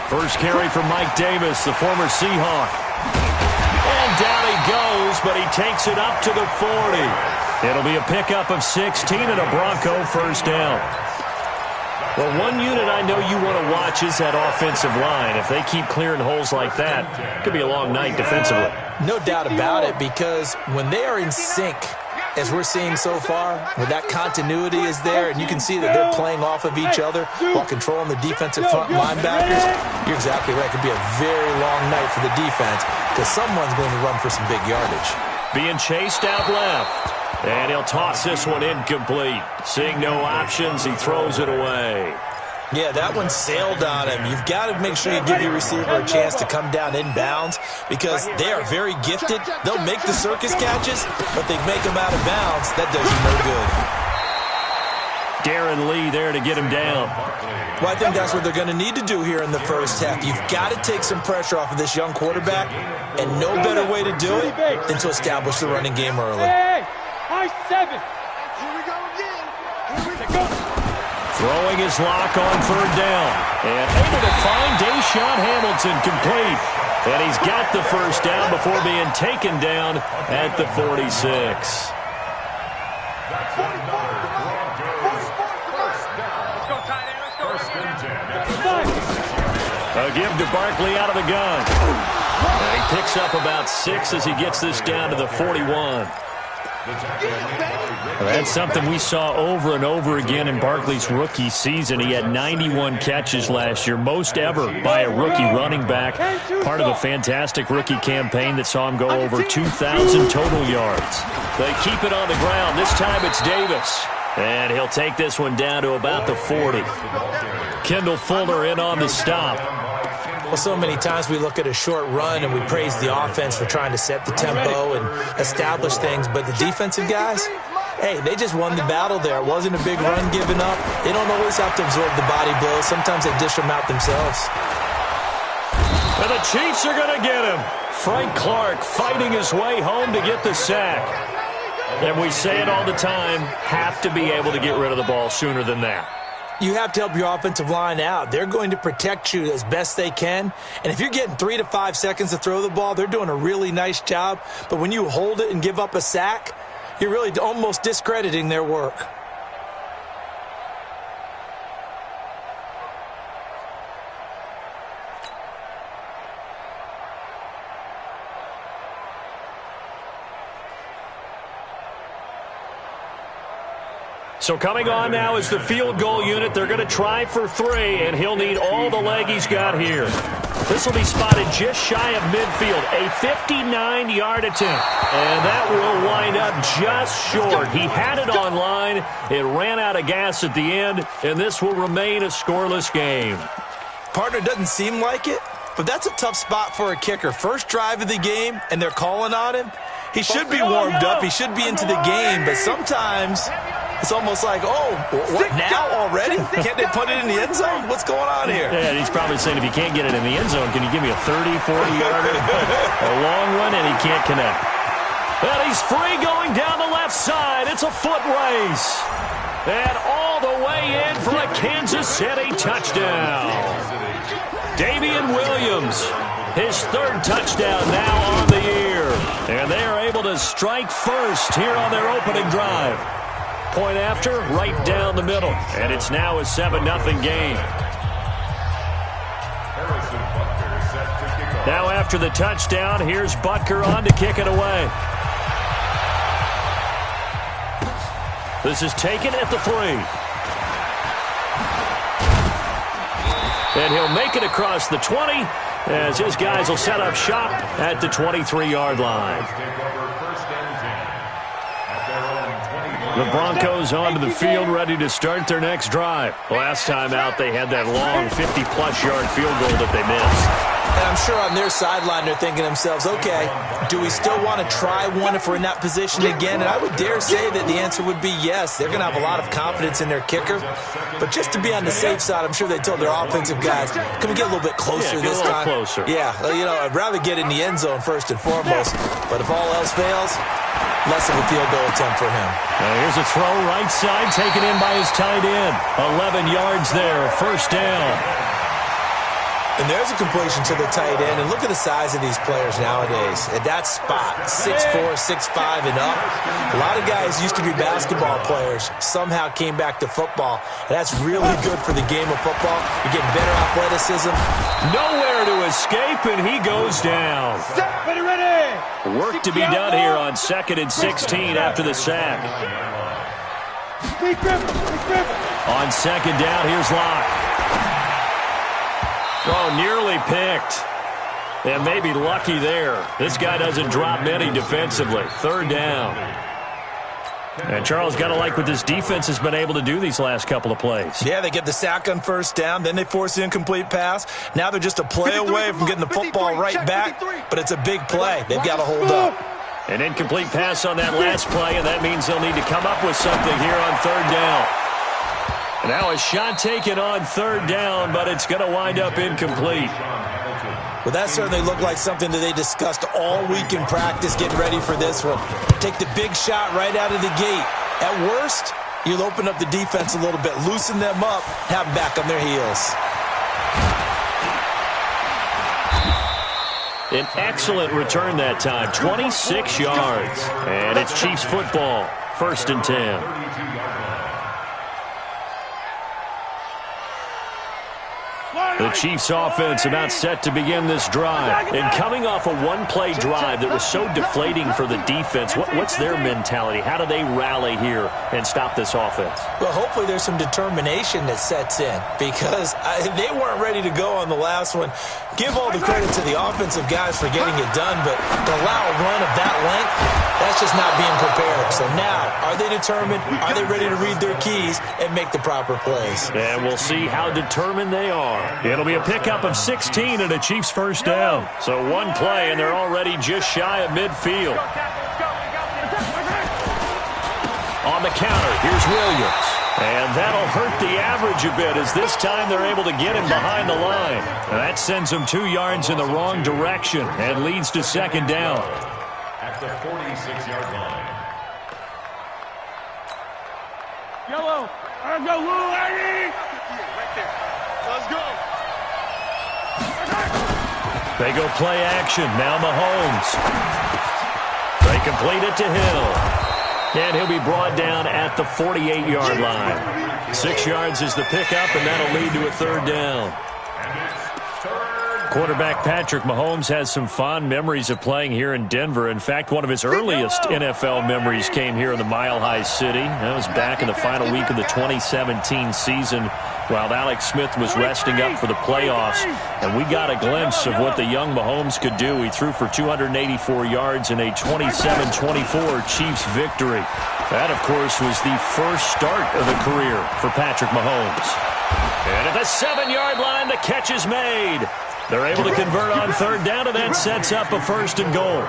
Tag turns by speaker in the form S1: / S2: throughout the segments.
S1: First carry from Mike Davis, the former Seahawk. And down he goes, but he takes it up to the 40. It'll be a pickup of 16 and a Bronco first down. Well, one unit I know you want to watch is that offensive line. If they keep clearing holes like that, it could be a long night defensively.
S2: No doubt about it, because when they are in sync, as we're seeing so far, where that continuity is there, and you can see that they're playing off of each other while controlling the defensive front linebackers, you're exactly right. It could be a very long night for the defense because someone's going to run for some big yardage. Being chased out left. And he'll toss this one incomplete. Seeing no options, he throws it away. Yeah, that one sailed on him. You've got to make sure you give your receiver a chance to come down inbounds because they are very gifted. They'll make the circus catches, but they make them out of bounds. That does you no good.
S1: Darren Lee there to get him down.
S2: Well, I think that's what they're going to need to do here in the first half. You've got to take some pressure off of this young quarterback, and no better way to do it than to establish the running game early.
S3: High 7. Here we go again. Here we go.
S1: Throwing his lock on third down. And able to find Deshaun Hamilton complete. And he's got the first down before being taken down at the 46. A give to Barkley out of the gun. And he picks up about 6 as he gets this down to the 41. That's something we saw over and over again in Barkley's rookie season. He had 91 catches last year, most ever by a rookie running back. Part of a fantastic rookie campaign that saw him go over 2,000 total yards. They keep it on the ground. This time it's Davis. And he'll take this one down to about the 40. Kendall Fuller in on the stop.
S2: Well, so many times we look at a short run and we praise the offense for trying to set the tempo and establish things, but the defensive guys, hey, they just won the battle there. It wasn't a big run given up. They don't always have to absorb the body blows. Sometimes they dish them out themselves.
S1: And the Chiefs are going to get him. Frank Clark fighting his way home to get the sack. And we say it all the time, have to be able to get rid of the ball sooner than that.
S2: You have to help your offensive line out. They're going to protect you as best they can. And if you're getting 3 to 5 seconds to throw the ball, they're doing a really nice job. But when you hold it and give up a sack, you're really almost discrediting their work.
S1: So coming on now is the field goal unit. They're going to try for 3, and he'll need all the leg he's got here. This will be spotted just shy of midfield, a 59-yard attempt. And that will wind up just short. He had it on line. It ran out of gas at the end, and this will remain a scoreless game.
S2: Partner, doesn't seem like it, but that's a tough spot for a kicker. First drive of the game, and they're calling on him. He should be warmed up. He should be into the game, but sometimes it's almost like, oh, what, now already? Can't they put it in the end zone? What's going on here?
S1: Yeah, he's probably saying, if you can't get it in the end zone, can you give me a 30, 40-yarder? A long one, and he can't connect. And he's free going down the left side. It's a foot race. And all the way in for a Kansas City touchdown. Damian Williams, his 3rd touchdown now on the year. And they are able to strike first here on their opening drive. Point after, right down the middle. And it's now a 7-0 game. Now after the touchdown, here's Butker on to kick it away. This is taken at the 3. And he'll make it across the 20 as his guys will set up shop at the 23-yard line. The Broncos onto the field, ready to start their next drive. Last time out, they had that long 50-plus yard field goal that they missed.
S2: And I'm sure on their sideline they're thinking to themselves, okay, do we still want to try one if we're in that position again? And I would dare say that the answer would be yes. They're going to have a lot of confidence in their kicker. But just to be on the safe side, I'm sure they told their offensive guys, can we get a little bit closer this time?
S1: Closer.
S2: Yeah, you know, I'd rather get in the end zone first and foremost. But if all else fails, less of a field goal attempt for him.
S1: Here's a throw right side, taken in by his tight end. 11 yards there, first down.
S2: And there's a completion to the tight end. And look at the size of these players nowadays. At that spot, 6'4", 6'5", and up. A lot of guys used to be basketball players, somehow came back to football. And that's really good for the game of football. You're getting better athleticism.
S1: Nowhere to escape, and he goes down. Work to be done here on 2nd and 16 after the sack. On 2nd down, here's Locke. Oh, nearly picked. And maybe lucky there. This guy doesn't drop many defensively. 3rd down. And Charles, got to like what this defense has been able to do these last couple of plays.
S2: Yeah, they get the sack on 1st down, then they force the incomplete pass. Now they're just a play away from getting the football right back, but it's a big play. They've got to hold up.
S1: An incomplete pass on that last play, and that means they'll need to come up with something here on 3rd down. Now a shot taken on 3rd down, but it's going to wind up incomplete.
S2: Well, that certainly looked like something that they discussed all week in practice getting ready for this one. Take the big shot right out of the gate. At worst, you'll open up the defense a little bit, loosen them up, have them back on their heels.
S1: An excellent return that time, 26 yards. And it's Chiefs football, 1st and 10. The Chiefs offense about set to begin this drive. And coming off a one-play drive that was so deflating for the defense, what's their mentality? How do they rally here and stop this offense?
S2: Well, hopefully there's some determination that sets in because they weren't ready to go on the last one. Give all the credit to the offensive guys for getting it done, but to allow a run of that length, that's just not being prepared. So now, are they determined? Are they ready to read their keys and make the proper plays?
S1: And we'll see how determined they are. It'll be a pickup of 16 and a Chiefs 1st down. So one play, and they're already just shy of midfield. On the counter, here's Williams. And that'll hurt the average a bit as this time they're able to get him behind the line. And that sends him 2 yards in the wrong direction and leads to 2nd down.
S4: At the 46-yard line.
S3: Yellow. Let's go, Lou, Eddie. Right there. Let's go.
S1: They go play action. Now Mahomes. They complete it to Hill. And he'll be brought down at the 48-yard line. 6 yards is the pickup, and that'll lead to a 3rd down. Quarterback Patrick Mahomes has some fond memories of playing here in Denver. In fact, one of his earliest NFL memories came here in the Mile High City. That was back in the final week of the 2017 season while Alex Smith was resting up for the playoffs. And we got a glimpse of what the young Mahomes could do. He threw for 284 yards in a 27-24 Chiefs victory. That, of course, was the first start of the career for Patrick Mahomes. And at the 7-yard line, the catch is made. They're able to convert on 3rd down, and that sets up a 1st and goal.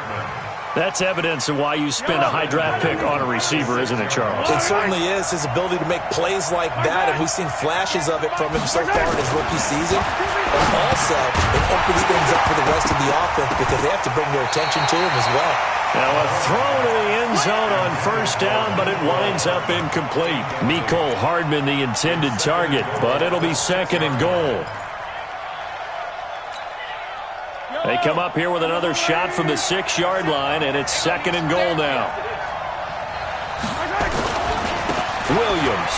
S1: That's evidence of why you spend a high draft pick on a receiver, isn't it, Charles?
S2: It certainly is. His ability to make plays like that, and we've seen flashes of it from him so far in his rookie season. But also, it opens things up for the rest of the offense because they have to bring their attention to him as well.
S1: Now a throw to the end zone on 1st down, but it winds up incomplete. Mecole Hardman the intended target, but it'll be 2nd and goal. They come up here with another shot from the 6-yard line, and it's 2nd and goal now. Williams.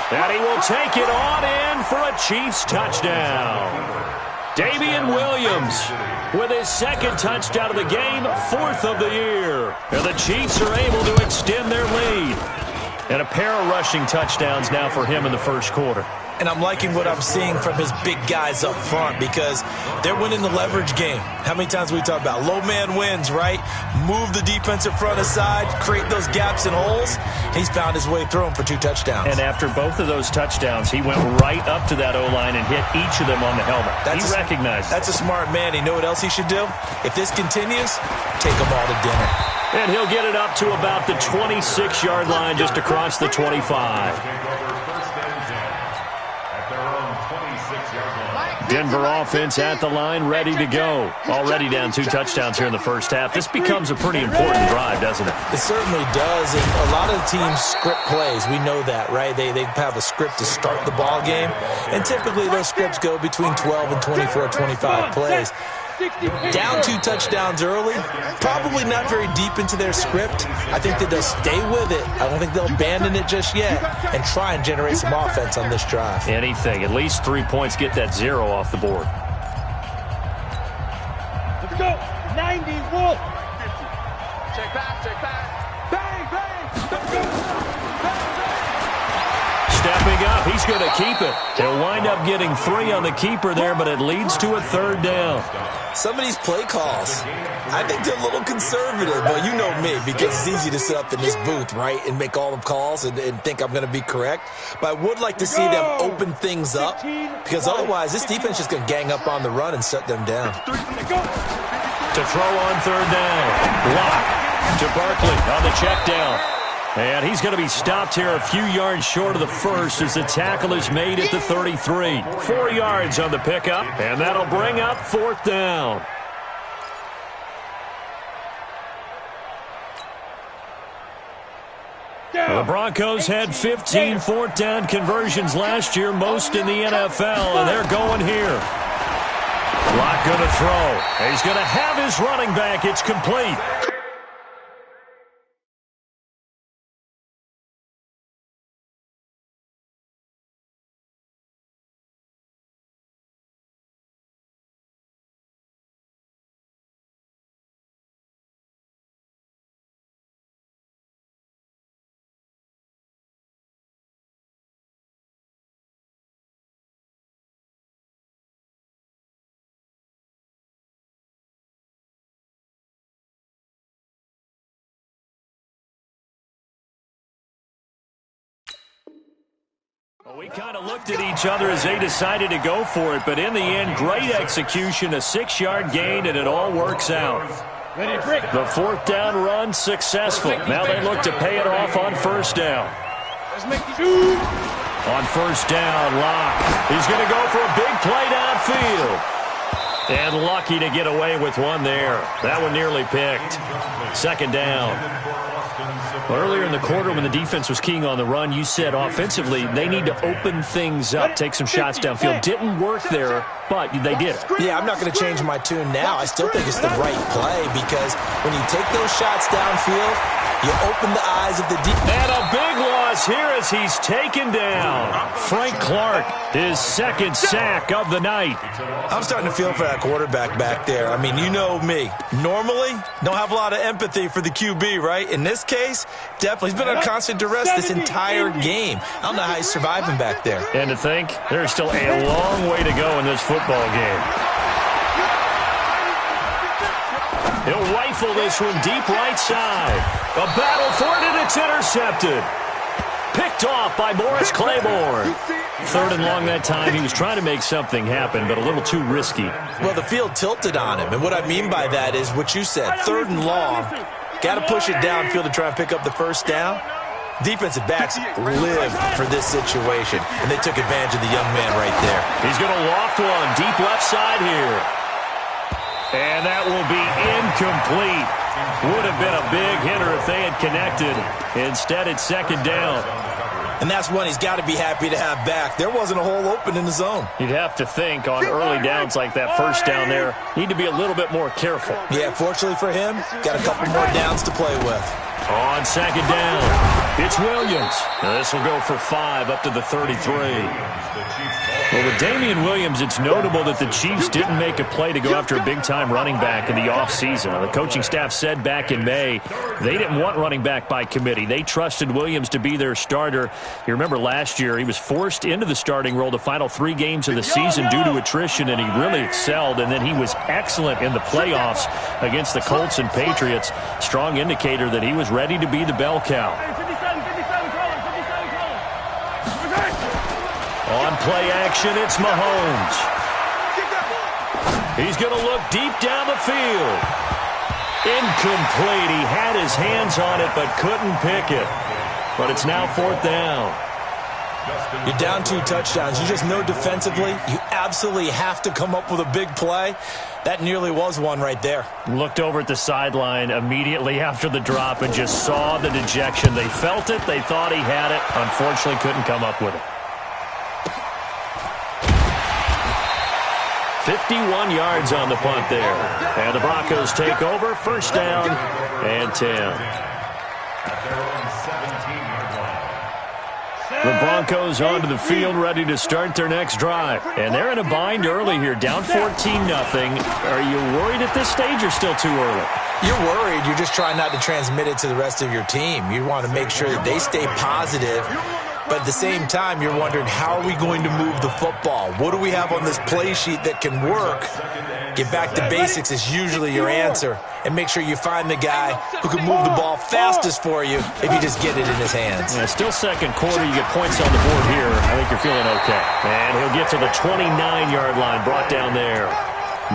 S1: And he will take it on in for a Chiefs touchdown. Damian Williams with his 2nd touchdown of the game, 4th of the year. And the Chiefs are able to extend their lead. And a pair of rushing touchdowns now for him in the 1st quarter.
S2: And I'm liking what I'm seeing from his big guys up front because they're winning the leverage game. How many times we talk about low man wins, right? Move the defensive front aside, create those gaps and holes. He's found his way through them for 2 touchdowns.
S1: And after both of those touchdowns, he went right up to that O-line and hit each of them on the helmet. He recognized
S2: That's a smart man. You know what else he should do? If this continues, take them all to dinner.
S1: And he'll get it up to about the 26-yard line just across the 25. Denver offense at the line, ready to go. Already down 2 touchdowns here in the first half. This becomes a pretty important drive, doesn't it?
S2: It certainly does, and a lot of the teams script plays. We know that, right? They have a script to start the ball game, and typically those scripts go between 12 and 24, 25 plays. Down 2 touchdowns early, probably not very deep into their script. I think that they'll stay with it. I don't think they'll abandon it just yet and try and generate some offense on this drive.
S1: Anything. At least 3 points, get that 0 off the board.
S3: Let's go. 90, Wolf. Check back. Bang, bang. Let's go.
S1: Stepping up, he's going to keep it. He'll wind up getting 3 on the keeper there, but it leads to a 3rd down.
S2: Some of these play calls, I think they're a little conservative, but you know me, because it's easy to sit up in this booth, right, and make all the calls and think I'm going to be correct. But I would like to see them open things up, because otherwise this defense is just going to gang up on the run and shut them down.
S1: To throw on 3rd down. Lock to Barkley on the check down. And he's going to be stopped here a few yards short of the first as the tackle is made at the 33. 4 yards on the pickup, and that'll bring up 4th down. The Broncos had 15 4th down conversions last year, most in the NFL, and they're going here. Lock going to throw. He's going to have his running back. It's complete. Well, we kind of looked at each other as they decided to go for it, but in the end, great execution, a 6-yard gain, and it all works out. The 4th down run successful. Now they look to pay it off on 1st down. On 1st down, Lock. He's going to go for a big play downfield. And lucky to get away with one there. That one nearly picked. 2nd down. Earlier in the quarter when the defense was keying on the run, you said offensively they need to open things up, take some shots downfield. Didn't work there, but they did it.
S2: Yeah, I'm not going to change my tune now. I still think it's the right play because when you take those shots downfield, you open the eyes of the defense.
S1: And a big loss here as he's taken down. Frank Clark, his 2nd sack of the night.
S2: I'm starting to feel for that quarterback back there. I mean, you know me. Normally, don't have a lot of empathy for the QB, right? In this case, definitely. He's been under constant duress this entire game. I don't know how he's surviving back there.
S1: And to think, there's still a long way to go in this football game. He'll rifle this one deep right side. A battle for it, and it's intercepted. Picked off by Morris Claiborne. 3rd and long that time. He was trying to make something happen, but a little too risky.
S2: Well, the field tilted on him, and what I mean by that is what you said. 3rd and long, got to push it downfield to try and pick up the 1st down. Defensive backs live for this situation, and they took advantage of the young man right there.
S1: He's going to loft one deep left side here. And that will be incomplete. Would have been a big hitter if they had connected. Instead, it's 2nd down.
S2: And that's one he's got to be happy to have back. There wasn't a hole open in the zone.
S1: You'd have to think on early downs like that 1st down there, need to be a little bit more careful.
S2: Yeah, fortunately for him, got a couple more downs to play with.
S1: On 2nd down, it's Williams. Now this will go for 5 up to the 33. Well, with Damian Williams, it's notable that the Chiefs didn't make a play to go after a big-time running back in the offseason. The coaching staff said back in May they didn't want running back by committee. They trusted Williams to be their starter. You remember last year he was forced into the starting role the final 3 games of the season due to attrition, and he really excelled. And then he was excellent in the playoffs against the Colts and Patriots. Strong indicator that he was ready to be the bell cow. On play action, it's Mahomes. He's going to look deep down the field. Incomplete. He had his hands on it but couldn't pick it. But it's now 4th down.
S2: You're down 2 touchdowns. You just know defensively you absolutely have to come up with a big play. That nearly was one right there.
S1: Looked over at the sideline immediately after the drop and just saw the dejection. They felt it. They thought he had it. Unfortunately, couldn't come up with it. 51 yards on the punt there. And the Broncos take over. First down and 10. The Broncos onto the field ready to start their next drive. And they're in a bind early here, down 14-0. Are you worried at this stage or still too early?
S2: You're worried. You're just trying not to transmit it to the rest of your team. You want to make sure that they stay positive. But at the same time, you're wondering, how are we going to move the football? What do we have on this play sheet that can work? Get back to basics is usually your answer. And make sure you find the guy who can move the ball fastest for you if you just get it in his hands.
S1: Yeah, still second quarter. You get points on the board here. I think you're feeling okay. And he'll get to the 29-yard line, brought down there.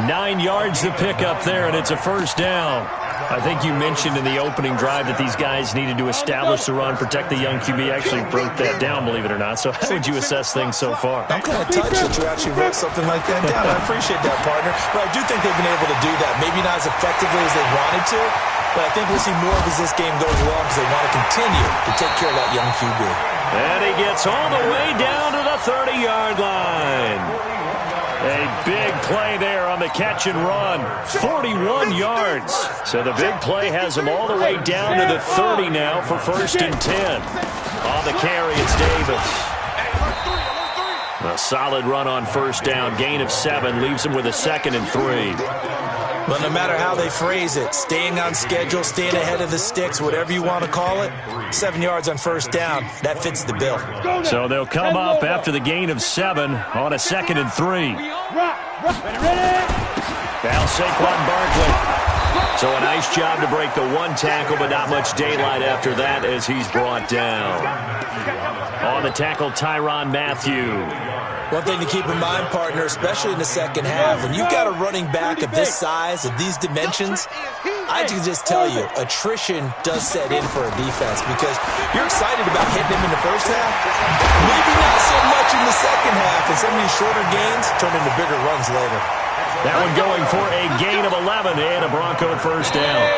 S1: 9 yards to pick up there, and it's a first down. I think you mentioned in the opening drive that these guys needed to establish the run, protect the young QB. Actually broke that down, believe it or not. So how would you assess things so far?
S2: I'm kind of touched that you actually wrote something like that down. I appreciate that, partner. But I do think they've been able to do that. Maybe not as effectively as they wanted to, but I think we'll see more of as this game goes along because they want to continue to take care of that young QB.
S1: And he gets all the way down to the 30-yard line. A big play there on the catch and run. 41 yards. So the big play has him all the way down to the 30 now for first and 10. On the carry, it's Davis. A solid run on first down. Gain of 7 leaves him with a 2nd and 3.
S2: But no matter how they phrase it, staying on schedule, staying ahead of the sticks, whatever you want to call it, 7 yards on first down, that fits the bill.
S1: So they'll come up after the gain of 7 on a 2nd and 3. Now Saquon Barkley. So a nice job to break the 1 tackle, but not much daylight after that as he's brought down. On the tackle, Tyrann Mathieu.
S2: One thing to keep in mind, partner, especially in the second half, when you've got a running back of this size, of these dimensions, I can just tell you, attrition does set in for a defense because you're excited about hitting him in the first half. Maybe not so much in the second half, and some of these shorter gains turn into bigger runs later.
S1: That one going for a gain of 11 and a Bronco first down.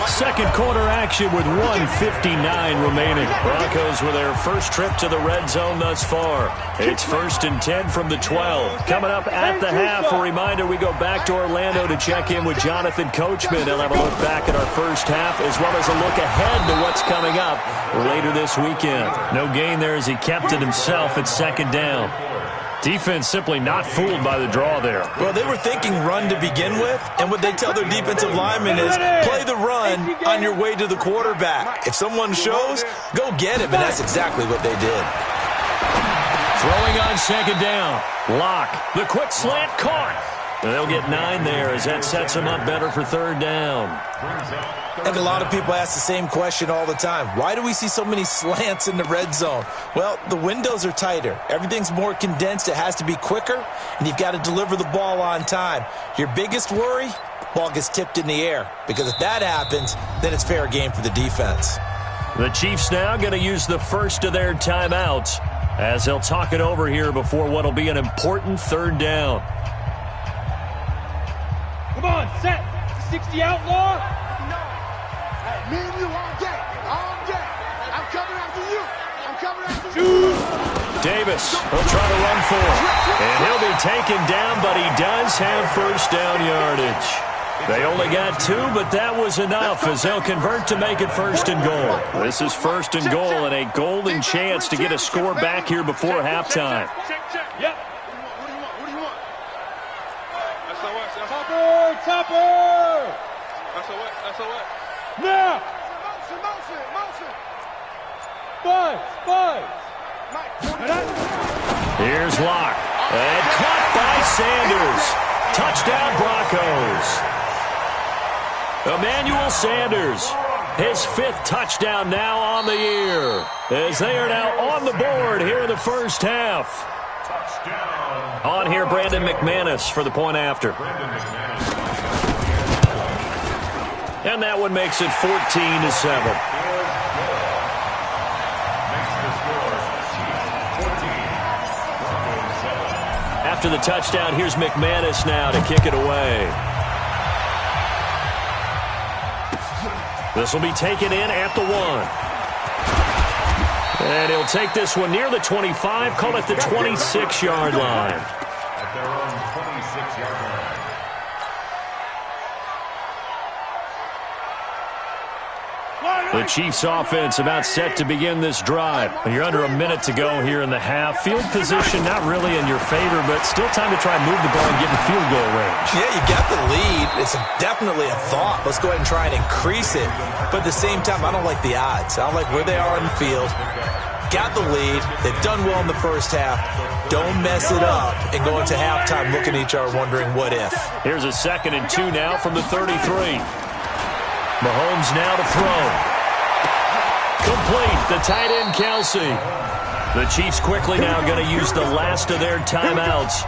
S1: Second quarter action with 1:59 remaining. Broncos with their first trip to the red zone thus far. It's first and 10 from the 12. Coming up at the half, a reminder, we go back to Orlando to check in with Jonathan Coachman. He'll have a look back at our first half as well as a look ahead to what's coming up later this weekend. No gain there as he kept it himself at second down. Defense simply not fooled by the draw there.
S2: Well, they were thinking run to begin with, and what they tell their defensive linemen is play the run on your way to the quarterback. If someone shows, go get him, and that's exactly what they did.
S1: Throwing on second down. Lock. The quick slant caught. They'll get 9 there as that sets them up better for third down.
S2: I think a lot of people ask the same question all the time. Why do we see so many slants in the red zone? Well, the windows are tighter. Everything's more condensed. It has to be quicker, and you've got to deliver the ball on time. Your biggest worry? Ball gets tipped in the air, because if that happens, then it's fair game for the defense.
S1: The Chiefs now going to use the first of their timeouts as they'll talk it over here before what will be an important third down.
S3: Come on, set. 60 outlaw. Me and you all day. All day. I'm coming after you. I'm coming after you.
S1: Davis will try to run for it. And he'll be taken down, but he does have first down yardage. They only got 2, but that was enough as they'll convert to make it first and goal. This is first and goal and a golden chance to get a score back here before halftime.
S3: Yep. What do you want? Topper! That's a what? Now! Motion! Buzz!
S1: Here's Locke. And caught by Sanders. Touchdown Broncos. Emmanuel Sanders. His 5th touchdown now on the year. As they are now on the board here in the first half. On here, Brandon McManus for the point after. And that one makes it 14-7. after the touchdown, here's McManus now to kick it away. This will be taken in at the 1. And he'll take this one near the 25, call it the 26-yard line.
S4: At their own 26-yard line.
S1: The Chiefs offense about set to begin this drive. You're under a minute to go here in the half. Field position not really in your favor, but still time to try and move the ball and get in field goal range.
S2: Yeah, you got the lead. It's definitely a thought. Let's go ahead and try and increase it. But at the same time, I don't like the odds. I don't like where they are on the field. Got the lead. They've done well in the first half. Don't mess it up and go into halftime looking at each other wondering what if.
S1: Here's a 2nd and 2 now from the 33. Mahomes now to throw. Complete, the tight end, Kelsey. The Chiefs quickly now going to use the last of their timeouts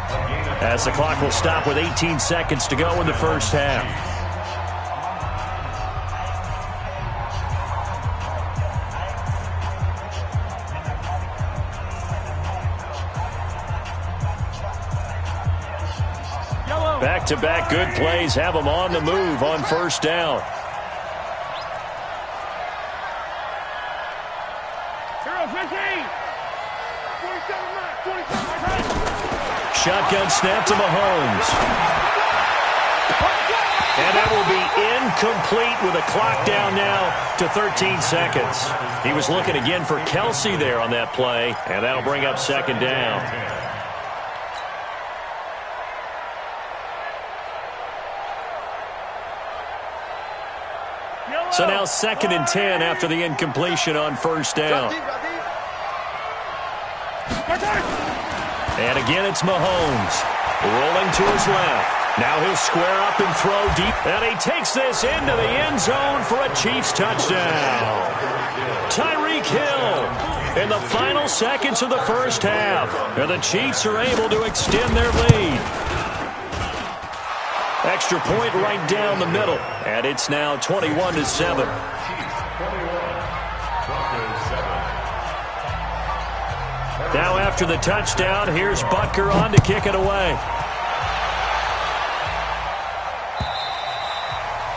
S1: as the clock will stop with 18 seconds to go in the first half. Back-to-back good plays have them on the move on first down. Shotgun snap to Mahomes. And that will be incomplete with a clock down now to 13 seconds. He was looking again for Kelsey there on that play, and that'll bring up 2nd down. So now 2nd and 10 after the incompletion on first down. And again, it's Mahomes rolling to his left. Now he'll square up and throw deep. And he takes this into the end zone for a Chiefs touchdown. Tyreek Hill in the final seconds of the first half. And the Chiefs are able to extend their lead. Extra point right down the middle. And it's now 21-7. Now after the touchdown, here's Butker on to kick it away.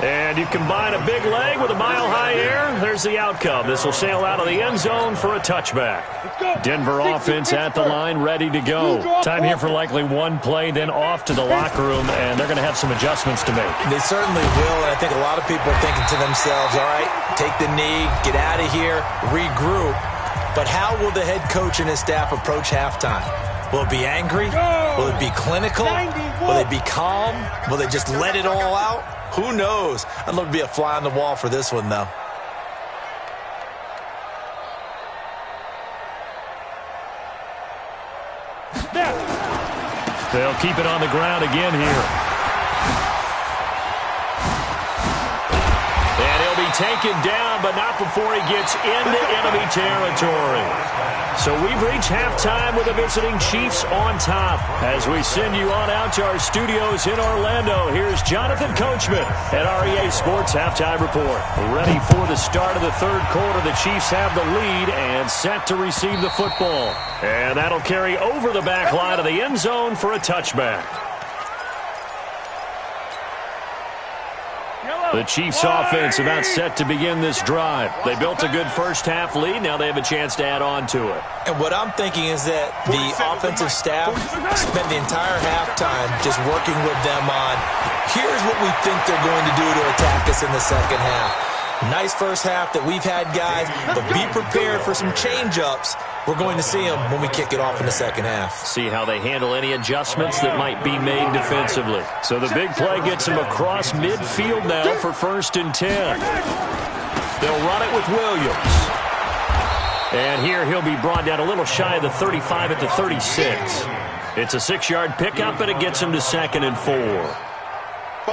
S1: And you combine a big leg with a mile-high air, there's the outcome. This will sail out of the end zone for a touchback. Denver offense at the line, ready to go. Time here for likely one play, then off to the locker room, and they're going to have some adjustments to make.
S2: They certainly will, and I think a lot of people are thinking to themselves, all right, take the knee, get out of here, regroup. But how will the head coach and his staff approach halftime? Will it be angry? Will it be clinical? Will they be calm? Will they just let it all out? Who knows? I'd love to be a fly on the wall for this one, though.
S1: They'll keep it on the ground again here. And he'll be taken down, but not before he gets into enemy territory. So we've reached halftime with the visiting Chiefs on top. As we send you on out to our studios in Orlando, here's Jonathan Coachman at REA Sports Halftime Report. Ready for the start of the third quarter. The Chiefs have the lead and set to receive the football. And that'll carry over the back line of the end zone for a touchback. The Chiefs offense about set to begin this drive. They built a good first half lead. Now they have a chance to add on to it.
S2: And what I'm thinking is that the offensive staff spent the entire halftime just working with them on, here's what we think they're going to do to attack us in the second half. Nice first half that we've had, guys, but be prepared for some change-ups. We're going to see them when we kick it off in the second half.
S1: See how they handle any adjustments that might be made defensively. So the big play gets him across midfield now for 1st and 10. They'll run it with Williams. And here he'll be brought down a little shy of the 35 at the 36. It's a 6-yard pickup, and it gets him to 2nd and 4.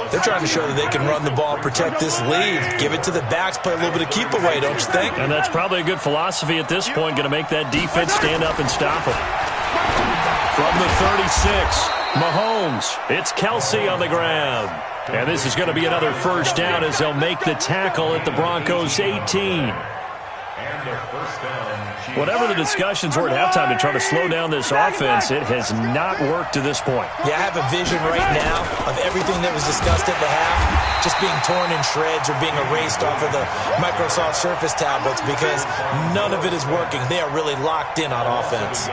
S2: They're trying to show that they can run the ball, protect this lead, give it to the backs, play a little bit of keep away, don't you think?
S1: And that's probably a good philosophy at this point, going to make that defense stand up and stop them. From the 36, Mahomes. It's Kelsey on the ground. And this is going to be another first down as they'll make the tackle at the Broncos' 18. Whatever the discussions were at halftime to try to slow down this offense, it has not worked to this point.
S2: Yeah, I have a vision right now of everything that was discussed at the half just being torn in shreds or being erased off of the Microsoft Surface tablets because none of it is working. They are really locked in on offense.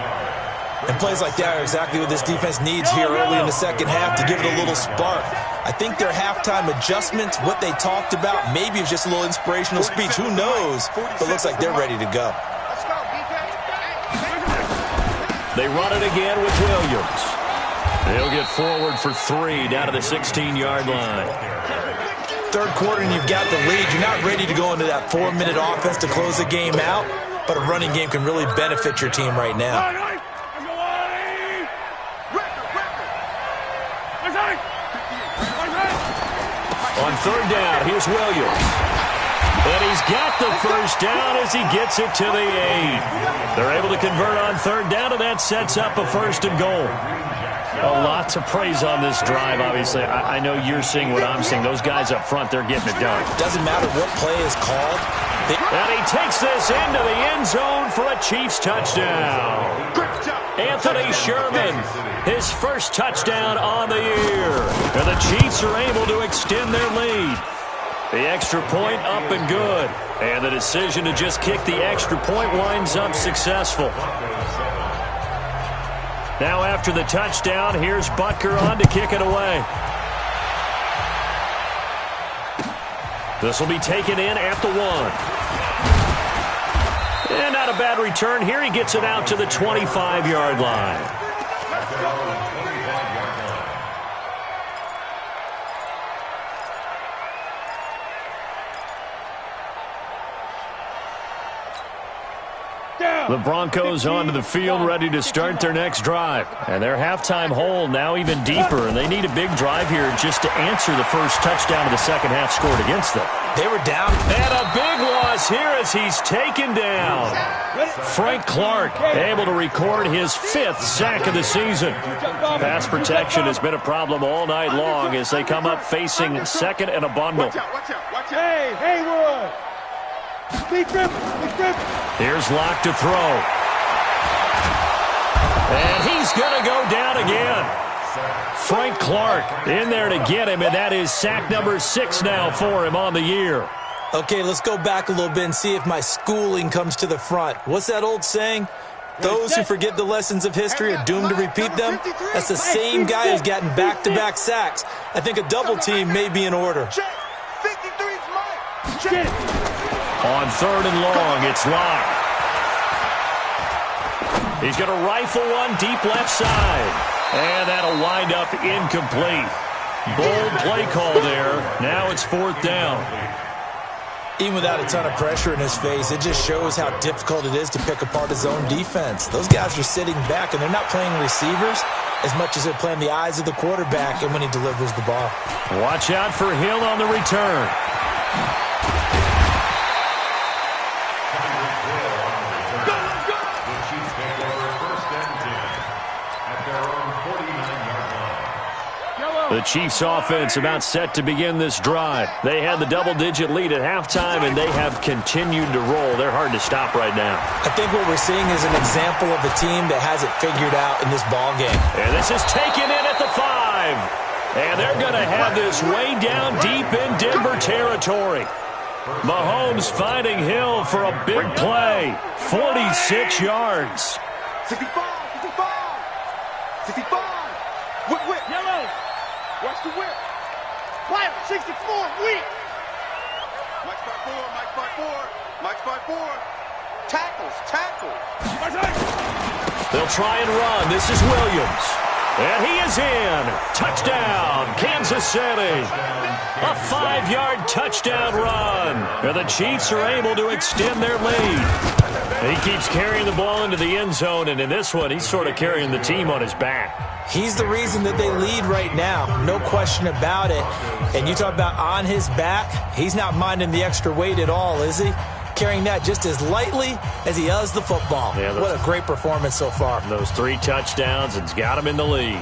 S2: And plays like that are exactly what this defense needs here early in the second half to give it a little spark. I think their halftime adjustments, what they talked about, maybe it's just a little inspirational speech. Who knows? But it looks like they're ready to go.
S1: They run it again with Williams. They'll get forward for 3 down to the 16-yard line.
S2: Third quarter and you've got the lead. You're not ready to go into that 4-minute offense to close the game out, but a running game can really benefit your team right now.
S1: On third down, here's Williams. And he's got the first down as he gets it to the 8. They're able to convert on third down, and that sets up a 1st and goal. A lot to praise on this drive, obviously. I know you're seeing what I'm seeing. Those guys up front, they're getting it done.
S2: Doesn't matter what play is called.
S1: And he takes this into the end zone for a Chiefs touchdown. Anthony Sherman, his first touchdown on the year. And the Chiefs are able to extend their lead. The extra point up and good. And the decision to just kick the extra point winds up successful. Now after the touchdown, here's Butker on to kick it away. This will be taken in at the 1. And not a bad return here. He gets it out to the 25-yard line. The Broncos onto the field ready to start their next drive. And their halftime hole now even deeper. And they need a big drive here just to answer the first touchdown of the second half scored against them.
S2: They were down.
S1: And a big loss here as he's taken down. Frank Clark able to record his 5th sack of the season. Pass protection has been a problem all night long as they come up facing second and a bundle.
S3: Hey, Haywood! Big grip, big grip.
S1: Here's Locke to throw. And he's going to go down again. Frank Clark in there to get him, and that is sack number 6 now for him on the year.
S2: Okay, let's go back a little bit and see if my schooling comes to the front. What's that old saying? Those who forget the lessons of history are doomed to repeat them. That's the same guy who's gotten back-to-back sacks. I think a double team may be in order.
S1: On third and long, it's Locke. He's going to rifle one deep left side. And that'll wind up incomplete. Bold play call there. Now it's 4th down.
S2: Even without a ton of pressure in his face, it just shows how difficult it is to pick apart his own defense. Those guys are sitting back, and they're not playing receivers as much as they're playing the eyes of the quarterback and when he delivers the ball.
S1: Watch out for Hill on the return. The Chiefs offense about set to begin this drive. They had the double-digit lead at halftime, and they have continued to roll. They're hard to stop right now.
S2: I think what we're seeing is an example of a team that has it figured out in this ball game.
S1: And this is taken in at the 5. And they're going to have this way down deep in Denver territory. Mahomes finding Hill for a big play. 46 yards.
S3: 65, 65, 65. Whip. Yellow. Watch the whip. Wild, 64, weak. Mike's by 4, Mike's by 4, Mike's by 4. Tackle.
S1: They'll try and run. This is Williams. And he is in. Touchdown, Kansas City. A 5-yard touchdown run. And the Chiefs are able to extend their lead. He keeps carrying the ball into the end zone, and in this one, he's sort of carrying the team on his back.
S2: He's the reason that they lead right now. No question about it. And you talk about on his back, he's not minding the extra weight at all, is he? Carrying that just as lightly as he does the football. Yeah, what a great performance so far.
S1: Those 3 touchdowns, it's got him in the lead.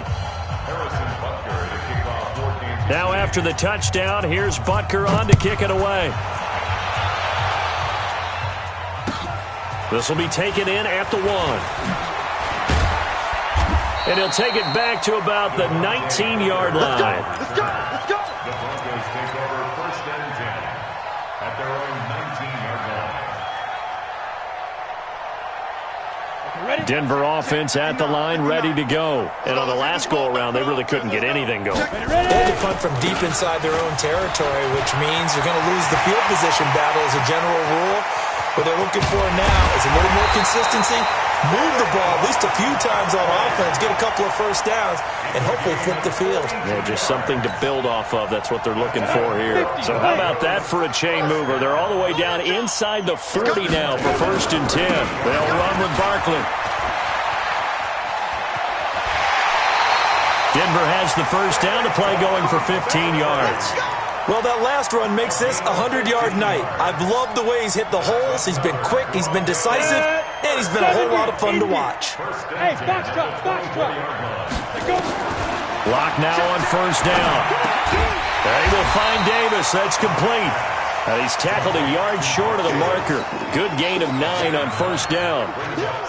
S1: Now after the touchdown, here's Butker on to kick it away. This will be taken in at the 1. And he'll take it back to about the 19-yard line.
S3: Let's go! Let's go!
S4: The Broncos take over 1st and 10 at their own 19-yard line.
S1: Denver offense at the line, ready to go. And on the last go-around, they really couldn't get anything going.
S2: They had to punt from deep inside their own territory, which means you're going to lose the field position battle as a general rule. What they're looking for now is a little more consistency, move the ball at least a few times on offense, get a couple of first downs, and hopefully flip the field.
S1: Yeah, just something to build off of. That's what they're looking for here. So how about that for a chain mover? They're all the way down inside the 40 now for 1st and 10. They'll run with Barkley. Denver has the first down, to play going for 15 yards.
S2: Well, that last run makes this a 100-yard night. I've loved the way he's hit the holes. He's been quick, he's been decisive, and he's been a whole lot of fun to watch.
S5: Hey, box truck, box truck. Let's go.
S1: Lock now on 1st down. They will find Davis. That's complete. And he's tackled a yard short of the marker. Good gain of 9 on 1st down.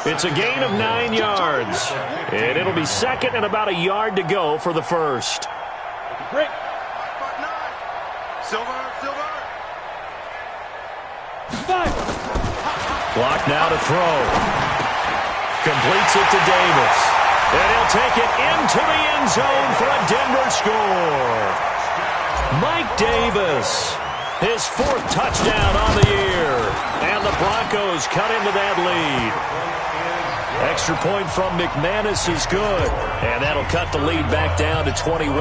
S1: It's a gain of 9 yards. And it'll be 2nd and about a yard to go for the 1st.
S5: Break.
S3: Silver, silver.
S5: 5.
S1: Clock now to throw. Completes it to Davis. And he'll take it into the end zone for a Denver score. Mike Davis, his 4th touchdown on the year. And the Broncos cut into that lead. Extra point from McManus is good. And that'll cut the lead back down to 21.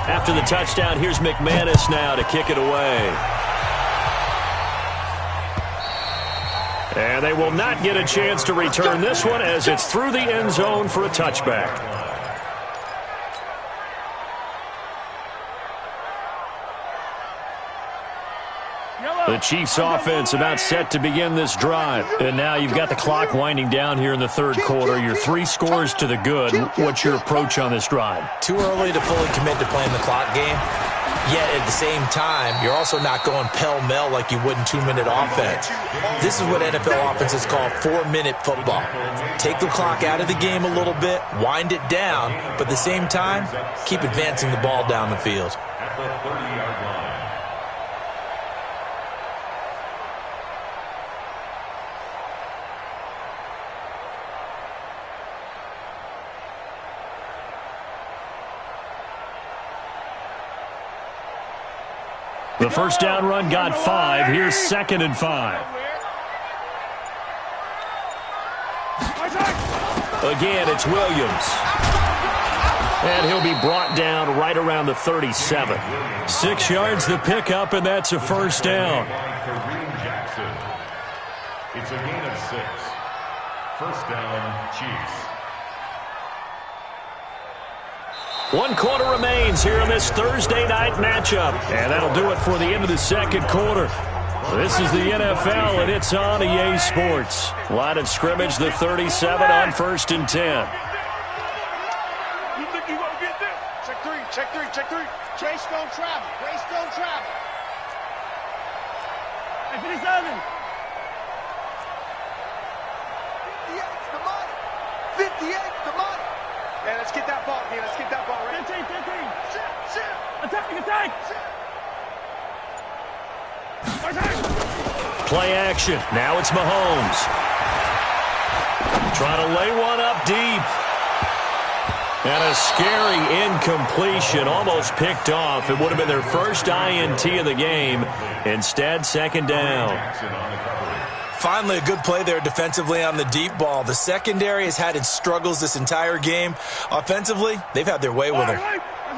S1: After the touchdown, here's McManus now to kick it away. And they will not get a chance to return this one as it's through the end zone for a touchback. The Chiefs offense about set to begin this drive. And now you've got the clock winding down here in the 3rd quarter. You're 3 scores to the good. What's your approach on this drive?
S2: Too early to fully commit to playing the clock game. Yet at the same time, you're also not going pell-mell like you would in 2-minute offense. This is what NFL offenses call 4-minute football. Take the clock out of the game a little bit, wind it down, but at the same time, keep advancing the ball down the field.
S4: At the 30-yard line.
S1: The first down run got 5. Here's 2nd and 5. Again, it's Williams. And he'll be brought down right around the 37. 6 yards the pickup, and that's a 1st down.
S4: It's a gain of 6. 1st down, Chiefs.
S1: 1 quarter remains here in this Thursday night matchup. And that'll do it for the end of the 2nd quarter. This is the NFL, and it's on EA Sports. Line of scrimmage, the 37 on 1st and 10.
S3: You think you gonna get this? Check 3, check 3, check 3. Trace don't travel. Trace don't travel.
S5: Hey, 57.
S3: 58's the money. 58's the money. Yeah, let's get that ball, man. Let's get that ball right.
S5: 15, 15.
S3: Shit.
S5: Attack, attack.
S1: Play action. Now it's Mahomes. Trying to lay one up deep. And a scary incompletion, almost picked off. It would have been their first INT of the game. Instead, 2nd down.
S2: Finally, a good play there defensively on the deep ball. The secondary has had its struggles this entire game. Offensively, they've had their way with it.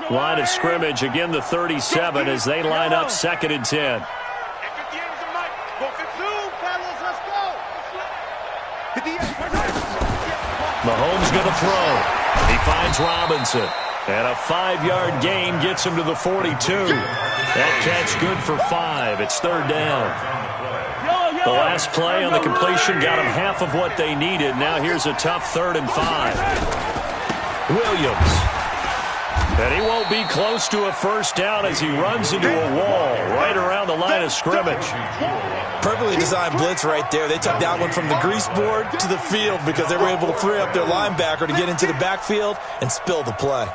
S1: Line of scrimmage, again the 37 as they line up 2nd and 10. Mahomes going to throw. He finds Robinson. And a 5-yard gain gets him to the 42. That catch good for 5. It's 3rd down. The last play on the completion got them half of what they needed. Now here's a tough 3rd and 5. Williams. And he won't be close to a first down as he runs into a wall right around the line of scrimmage.
S2: Perfectly designed blitz right there. They took that one from the grease board to the field because they were able to free up their linebacker to get into the backfield and spill the play.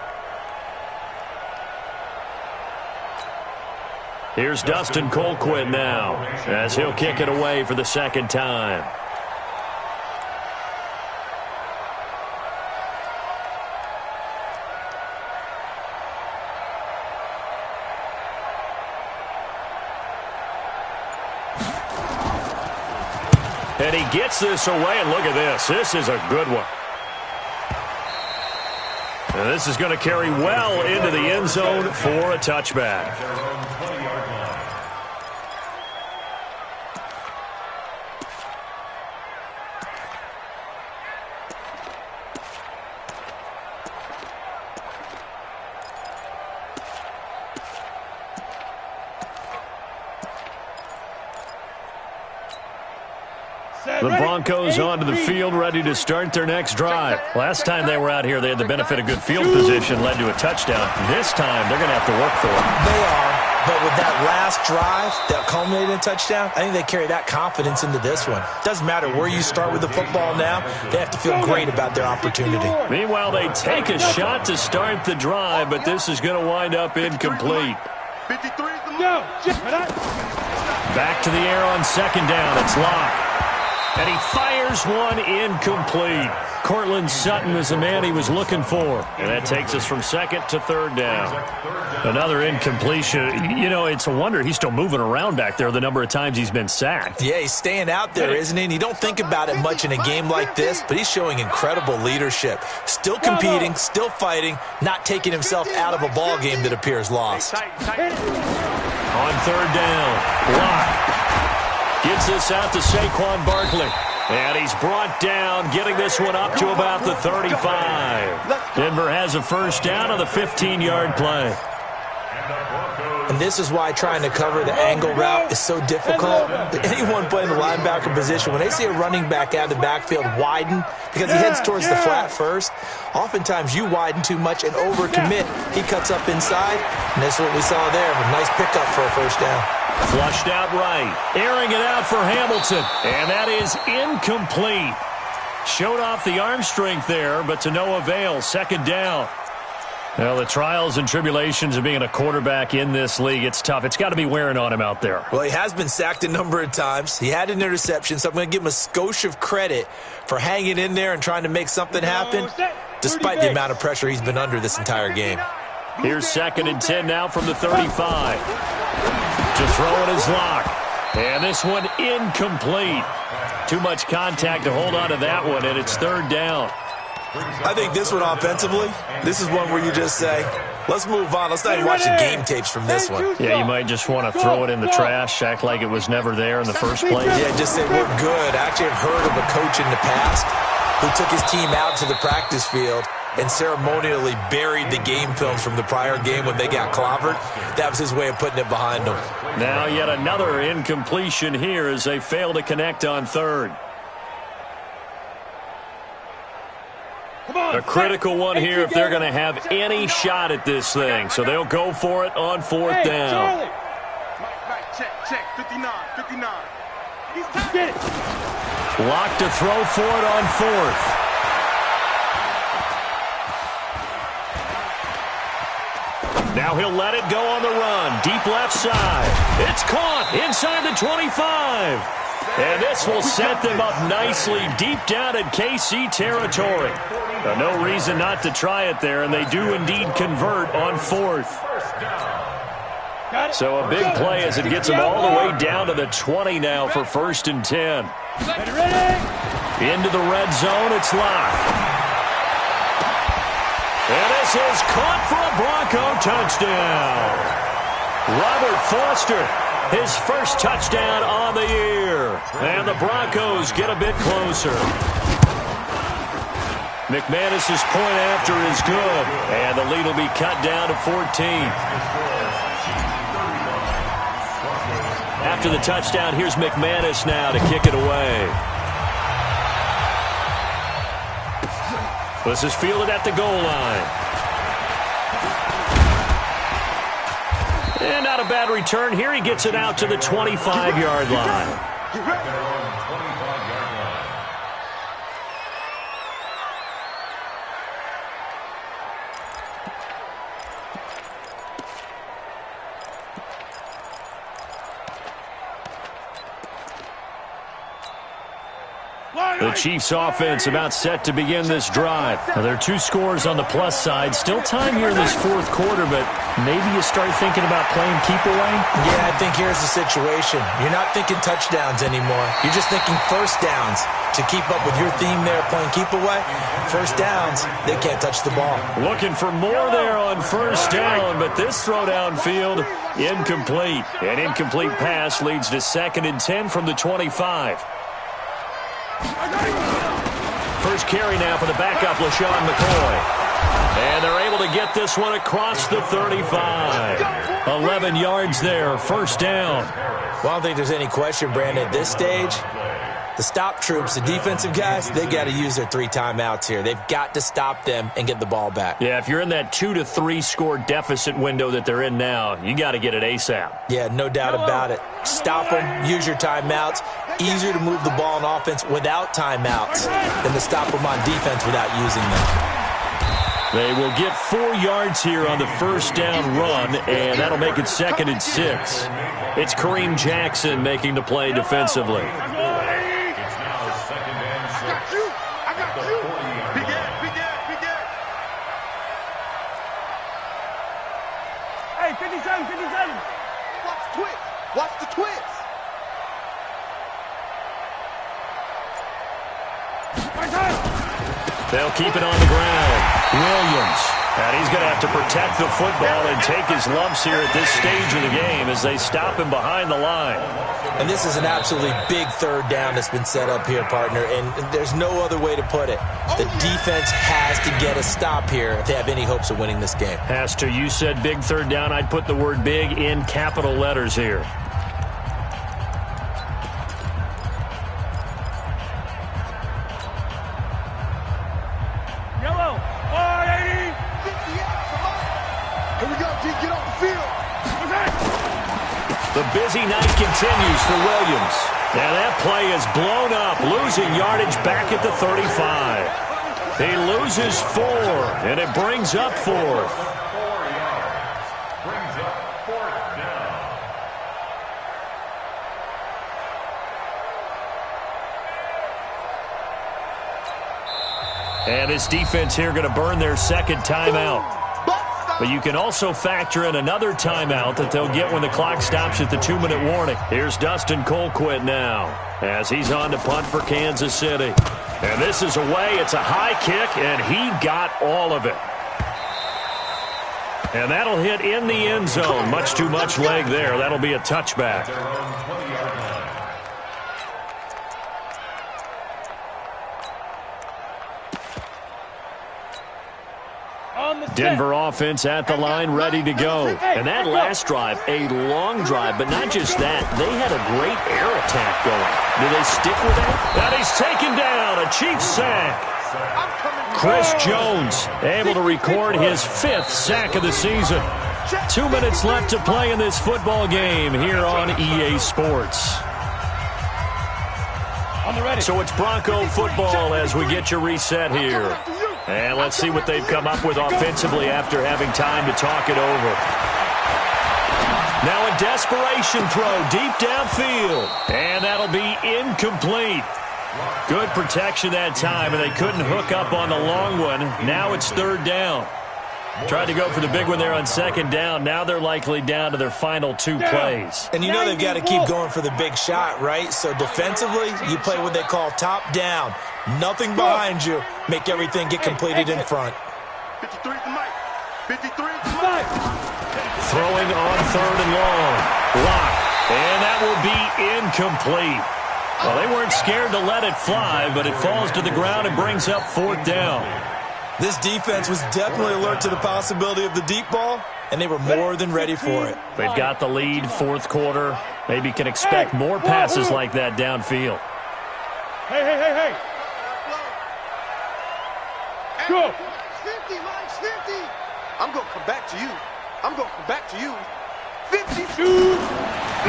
S1: Here's Dustin Colquitt now as he'll kick it away for the second time. And he gets this away, and look at this. This is a good one. And this is going to carry well into the end zone for a touchback. The Broncos onto the field, ready to start their next drive. Last time they were out here, they had the benefit of good field position, led to a touchdown. This time, they're going to have to work for it.
S2: They are, but with that last drive that culminated in a touchdown, I think they carry that confidence into this one. Doesn't matter where you start with the football now, they have to feel great about their opportunity.
S1: Meanwhile, they take a shot to start the drive, but this is going to wind up incomplete. Back to the air on second down. It's Locke. And he fires one incomplete. Cortland Sutton is the man he was looking for. And that takes us from second to third down. Another incompletion. You know, it's a wonder he's still moving around back there the number of times he's been sacked.
S2: Yeah, he's staying out there, isn't he? And you don't think about it much in a game like this, but he's showing incredible leadership. Still competing, still fighting, not taking himself out of a ball game that appears lost.
S1: On third down, Locke gets this out to Saquon Barkley. And he's brought down, getting this one up to about the 35. Denver has a first down on the 15-yard play.
S2: And this is why trying to cover the angle route is so difficult. Anyone playing the linebacker position, when they see a running back out of the backfield widen, because he heads towards the flat first, oftentimes you widen too much and overcommit. He cuts up inside, and that's what we saw there. A nice pickup for a first down.
S1: Flushed out right. Airing it out for Hamilton. And that is incomplete. Showed off the arm strength there, but to no avail. Second down. Well, the trials and tribulations of being a quarterback in this league, it's tough. It's got to be wearing on him out there.
S2: Well, he has been sacked a number of times. He had an interception, so I'm going to give him a skosh of credit for hanging in there and trying to make something happen, despite the amount of pressure he's been under this entire game.
S1: Here's second and 10 now from the 35. To throw it is Locke. And this one incomplete. Too much contact to hold on to that one, and it's third down.
S2: I think this one offensively, this is one where you just say, let's move on. Let's not even watch the game tapes from this one.
S1: Yeah, you might just want to throw it in the trash, act like it was never there in the first place.
S2: Yeah, just say we're good. I actually have heard of a coach in the past who took his team out to the practice field and ceremonially buried the game films from the prior game when they got clobbered. That was his way of putting it behind them.
S1: Now yet another incompletion here as they fail to connect on third. A critical one here if they're going to have any shot at this thing. So they'll go for it on fourth down.
S3: Check, 59.
S5: Get it.
S1: Locke to throw for it on fourth. Now he'll let it go on the run. Deep left side. It's caught inside the 25. And this will set them up nicely deep down in KC territory. No reason not to try it there, and they do indeed convert on fourth. So a big play as it gets them all the way down to the 20 now for first and 10. Into the red zone, it's Locke. And this is caught for a Bronco touchdown. Robert Foster, his first touchdown on the year. And the Broncos get a bit closer. McManus's point after is good. And the lead will be cut down to 14. After the touchdown, here's McManus now to kick it away. This is fielded at the goal line. And not a bad return here. He gets it out to the 25-yard line.
S4: At their own 25-yard line.
S1: The Chiefs offense about set to begin this drive. Now, there are 2 scores on the plus side. Still time here in this fourth quarter, but maybe you start thinking about playing keep away?
S2: Yeah, I think here's the situation. You're not thinking touchdowns anymore. You're just thinking first downs. To keep up with your theme there, playing keep away, first downs, they can't touch the ball.
S1: Looking for more there on first down, but this throw downfield, incomplete. An incomplete pass leads to 2nd and 10 from the 25. First carry now for the backup, LaShawn McCoy. And they're able to get this one across the 35. 11 yards there, first down.
S2: Well, I don't think there's any question, Brandon, at this stage, the stop troops, the defensive guys, they got to use their 3 timeouts here. They've got to stop them and get the ball back.
S1: Yeah, if you're in that 2 to 3 score deficit window that they're in now, you got to get it ASAP.
S2: Yeah, no doubt about it. Stop them, use your timeouts. Easier to move the ball on offense without timeouts than to stop them on defense without using them.
S1: They will get 4 yards here on the first down run, and that'll make it 2nd and 6. It's Kareem Jackson making the play defensively.
S4: It's now 2nd and 6.
S5: I got
S4: The
S5: you.
S4: 40-yard
S5: Big
S4: line.
S5: ass, big ass, big ass. Hey, 57, 57.
S3: Watch the twist. Watch the twist.
S1: They'll keep it on the ground. Williams. And he's going to have to protect the football and take his lumps here at this stage of the game as they stop him behind the line.
S2: And this is an absolutely big third down that's been set up here, partner, and there's no other way to put it. The defense has to get a stop here if they have any hopes of winning this game.
S1: Has to. You said big third down. I'd put the word big in capital letters here.
S5: Yellow. 480.
S3: Here we go, G. Get off the field.
S1: The busy night continues for Williams. And that play is blown up, losing yardage back at the 35. He loses 4, and it brings up 4th.
S4: 4 yards. Brings up 4th down.
S1: And this defense here going to burn their 2nd timeout. But you can also factor in another timeout that they'll get when the clock stops at the 2-minute warning. Here's Dustin Colquitt now as he's on to punt for Kansas City. And this is away. It's a high kick, and he got all of it. And that'll hit in the end zone. Much too much leg there. That'll be a touchback.
S4: Their own 20-yard line.
S1: Denver offense at the line, ready to go. And that last drive, a long drive, but not just that. They had a great air attack going. Do they stick with that? And he's taken down, a Chiefs sack. Chris Jones able to record his 5th sack of the season. 2 minutes left to play in this football game here on EA Sports. So it's Bronco football as we get you reset here. And let's see what they've come up with offensively after having time to talk it over. Now a desperation throw deep downfield. And that'll be incomplete. Good protection that time, and they couldn't hook up on the long one. Now it's 3rd down. Tried to go for the big one there on 2nd down. Now they're likely down to their final 2 plays.
S2: And you know they've got to keep going for the big shot, right? So defensively, you play what they call top down. Nothing behind you. Make everything get completed in front.
S3: 53 to Mike. 53 to Mike.
S1: Throwing on 3rd and long. Block. And that will be incomplete. Well, they weren't scared to let it fly, but it falls to the ground and brings up 4th down.
S2: This defense was definitely alert to the possibility of the deep ball, and they were more than ready for it.
S1: They've got the lead, 4th quarter. Maybe can expect more passes like that downfield.
S5: Hey. Go.
S3: 50, Mike, 50. I'm going to come back to you. I'm going to come back to you. 52.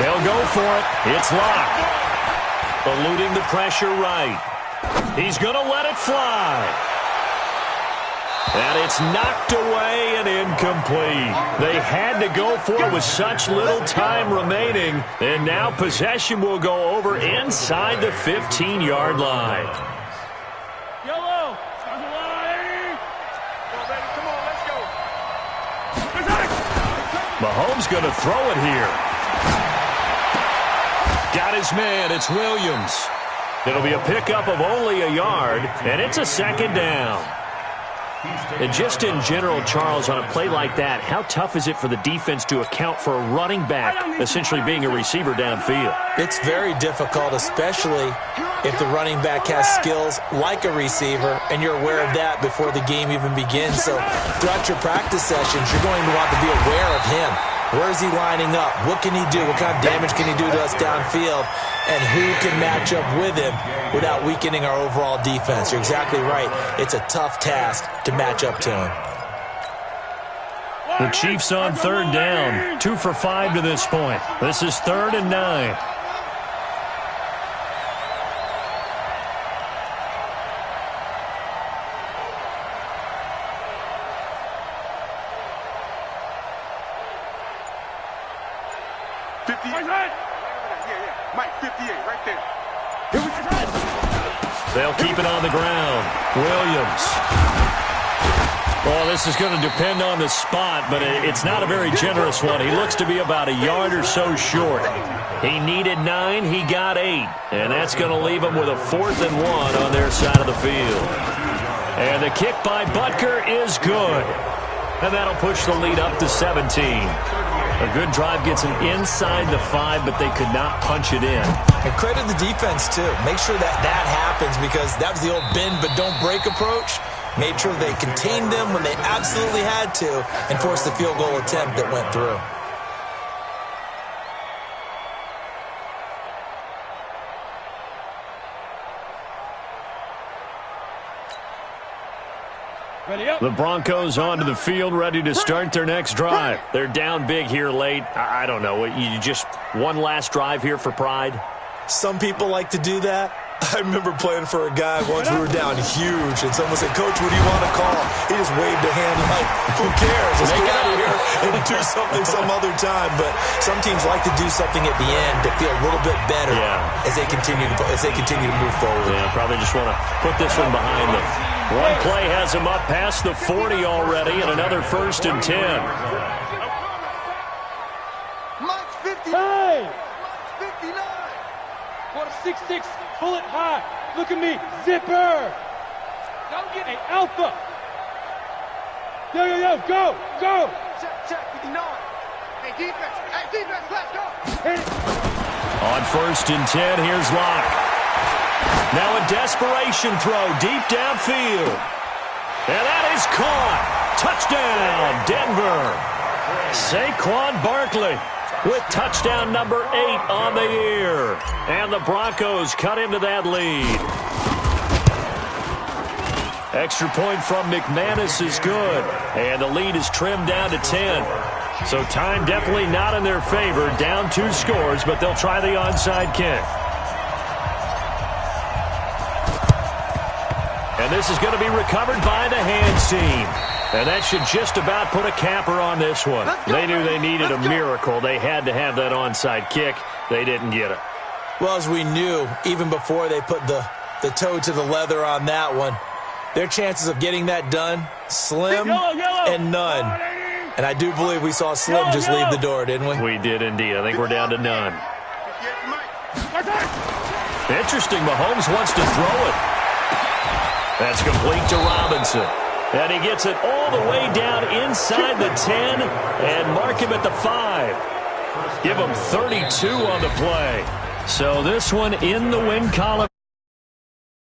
S1: They'll go for it. It's locked. Eluding the pressure right. He's going to let it fly. And it's knocked away and incomplete. They had to go for it with such little time remaining. And now possession will go over inside the 15-yard line.
S5: Yellow. Start the line.
S3: Come on, let's go.
S1: Mahomes going to throw it here. Got his man. It's Williams. It'll be a pickup of only a yard, and it's a second down. And just in general, Charles, on a play like that, how tough is it for the defense to account for a running back essentially being a receiver downfield?
S2: It's very difficult, especially if the running back has skills like a receiver, and you're aware of that before the game even begins. So throughout your practice sessions, you're going to want to be aware of him. Where is he lining up? What can he do? What kind of damage can he do to us downfield? And who can match up with him without weakening our overall defense? You're exactly right. It's a tough task to match up to him.
S1: The Chiefs on third down. 2 for 5 to this point. This is 3rd and 9.
S3: Mike, 58, right there.
S1: They'll keep it on the ground. Williams. Well, this is going to depend on the spot, but it's not a very generous one. He looks to be about a yard or so short. He needed 9. He got 8. And that's going to leave him with a 4th and 1 on their side of the field. And the kick by Butker is good. And that'll push the lead up to 17. A good drive gets them inside the 5, but they could not punch it in.
S2: And credit the defense, too. Make sure that happens, because that was the old bend but don't break approach. Made sure they contained them when they absolutely had to and forced the field goal attempt that went through.
S1: The Broncos onto the field, ready to start their next drive. They're down big here late. I don't know. You just one last drive here for pride?
S2: Some people like to do that. I remember playing for a guy once. We were down huge, and someone said, "Coach, what do you want to call?" He just waved a hand like, "Who cares? Let's get out of here and do something some other time." But some teams like to do something at the end to feel a little bit better as they continue to move forward.
S1: Yeah, probably just want to put this one behind them. One play has them up past the 40 already, and another 1st and 10.
S3: Mike's 50.
S5: Hey!
S3: Mike's 59.
S5: For the 6'6", pull it high. Look at me, zipper. Don't get it, alpha. Yo, go.
S3: Check, 59. Hey, defense, let's go.
S5: Hit it.
S1: On 1st and 10, here's Locke. Now a desperation throw deep downfield. And that is caught. Touchdown, Denver. Saquon Barkley with touchdown number 8 on the year. And the Broncos cut into that lead. Extra point from McManus is good. And the lead is trimmed down to 10. So time definitely not in their favor. Down 2 scores, but they'll try the onside kick. And this is going to be recovered by the hands team. And that should just about put a capper on this one. They knew they needed a miracle. They had to have that onside kick. They didn't get it.
S2: Well, as we knew, even before they put the toe to the leather on that one, their chances of getting that done, slim and none. And I do believe we saw Slim just leave the door, didn't we?
S1: We did indeed. I think we're down to none. Interesting. Mahomes wants to throw it. That's complete to Robinson. And he gets it all the way down inside the 10 and mark him at the 5. Give him 32 on the play. So this one in the win column.